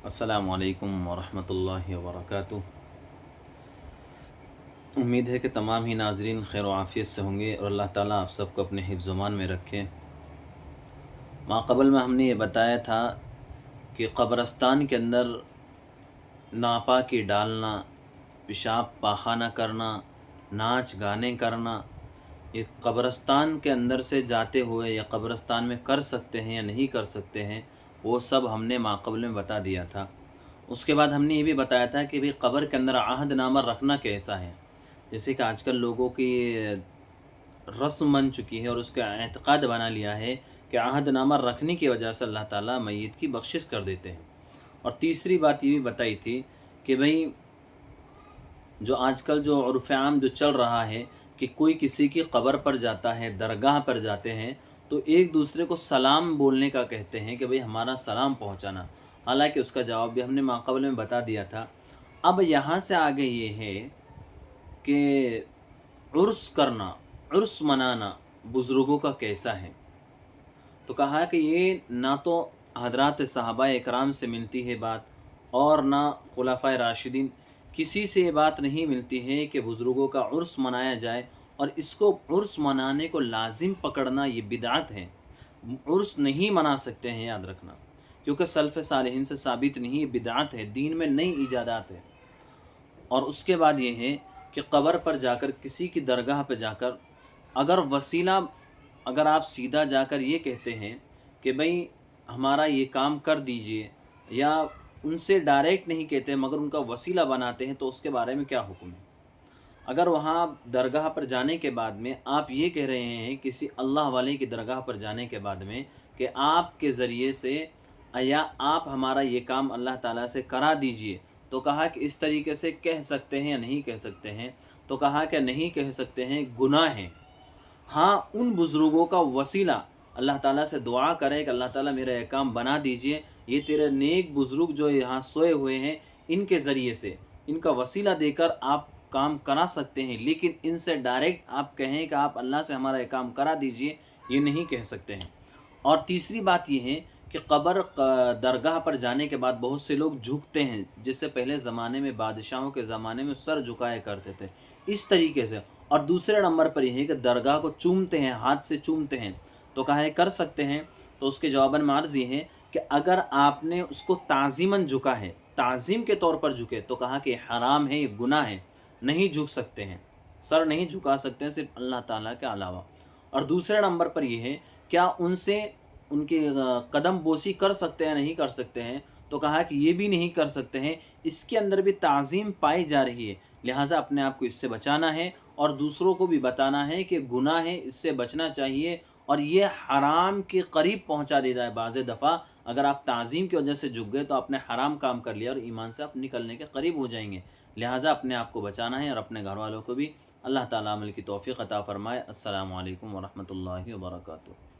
अस्सलामु अलैकुम वरहमतुल्लाहि वबरकातुह। उम्मीद है कि तमाम ही नाज़रीन खैर व आफ़ियत से होंगे और अल्लाह ताला आप सबको अपने हिफ्ज़-ओ-मान में रखे। माक़बल में हमने ये बताया था कि क़ब्रस्तान के अंदर नापाकी डालना, पेशाब पाख़ाना करना, नाच गाने करना, ये क़ब्रस्तान के अंदर से जाते हुए या क़ब्रस्तान में कर सकते हैं या नहीं कर सकते हैं, वो सब हमने माक़बल में बता दिया था। उसके बाद हमने ये भी बताया था कि भाई क़ब्र के अंदर आहदनामा रखना कैसा है। जैसे कि आजकल लोगों की रस्म बन चुकी है और उसका एतक़ाद बना लिया है कि आहदनामा रखने की वजह से अल्लाह ताला मय्यत की बख्शिश कर देते हैं। और तीसरी बात ये भी बताई थी कि भाई जो आजकल जो उर्फ़ आम जो चल रहा है कि कोई किसी की क़ब्र पर जाता है, दरगाह पर जाते हैं, तो एक दूसरे को सलाम बोलने का कहते हैं कि भाई हमारा सलाम पहुँचाना। हालाँकि उसका जवाब भी हमने माक़बल में बता दिया था। अब यहाँ से आगे ये है कि उर्स करना, उर्स मनाना बुज़ुर्गों का कैसा है? तो कहा कि ये ना तो हज़रात सहाबाए इकराम से मिलती है बात और ना खुलाफ़ाए राशिदीन, किसी से ये बात नहीं मिलती है कि बुज़ुर्गों का उर्स मनाया जाए और इसको उर्स मनाने को लाज़िम पकड़ना ये बिदअत है। उर्स नहीं मना सकते हैं, याद रखना, क्योंकि सल्फ़ सालिहीन से साबित नहीं, ये बिदअत है, दीन में नई ईजादात है। और उसके बाद ये है कि क़ब्र पर जाकर, किसी की दरगाह पे जाकर अगर वसीला, अगर आप सीधा जाकर ये कहते हैं कि भई हमारा ये काम कर दीजिए, या उनसे डायरेक्ट नहीं कहते मगर उनका वसीला बनाते हैं, तो उसके बारे में क्या हुक्म है? अगर वहाँ दरगाह पर जाने के बाद में आप ये कह रहे हैं किसी अल्लाह वाले की दरगाह पर जाने के बाद में कि आपके ज़रिए से या आप हमारा ये काम अल्लाह ताला से करा दीजिए, तो कहा कि इस तरीके से कह सकते हैं या नहीं कह सकते हैं? तो कहा कि नहीं कह सकते हैं, गुनाह है। हाँ, उन बुज़ुर्गों का वसीला अल्लाह ताला से दुआ करें कि अल्लाह ताला मेरा ये काम बना दीजिए, ये तेरे नेक बुज़ुर्ग जो यहाँ सोए हुए हैं, इनके ज़रिए से, इनका वसीला देकर आप काम करा सकते हैं। लेकिन इनसे डायरेक्ट आप कहें कि आप अल्लाह से हमारा ये काम करा दीजिए, ये नहीं कह सकते हैं। और तीसरी बात ये है कि क़ब्र दरगाह पर जाने के बाद बहुत से लोग झुकते हैं, जिससे पहले ज़माने में बादशाहों के ज़माने में सर झुकाया करते थे, इस तरीके से। और दूसरे नंबर पर यह है कि दरगाह को चूमते हैं, हाथ से चूमते हैं, तो कहा है कर सकते हैं। तो उसके जवाबन में अर्ज़ ये है कि अगर आपने उसको ताज़ीमन झुका है, ताज़ीम के तौर पर झुके, तो कहा कि हराम है, ये गुनाह है, नहीं झुक सकते हैं, सर नहीं झुका सकते हैं सिर्फ अल्लाह ताला के अलावा। और दूसरे नंबर पर यह है, क्या उनसे उनकी कदम बोसी कर सकते हैं, नहीं कर सकते हैं? तो कहा कि ये भी नहीं कर सकते हैं, इसके अंदर भी ताज़ीम पाई जा रही है, लिहाजा अपने आप को इससे बचाना है और दूसरों को भी बताना है कि गुनाह है, इससे बचना चाहिए और ये हराम के करीब पहुंचा देता है। बाज़ दफ़ा अगर आप ताज़ीम की वजह से झुक गए तो आपने हराम काम कर लिया और ईमान से आप निकलने के करीब हो जाएंगे। लिहाजा अपने आप को बचाना है और अपने घर वालों को भी। अल्लाह ताला अमल की तौफ़ीक़ अता फ़रमाए। अस्सलामु अलैकुम वरहमतुल्लाहि वबरकातुहू।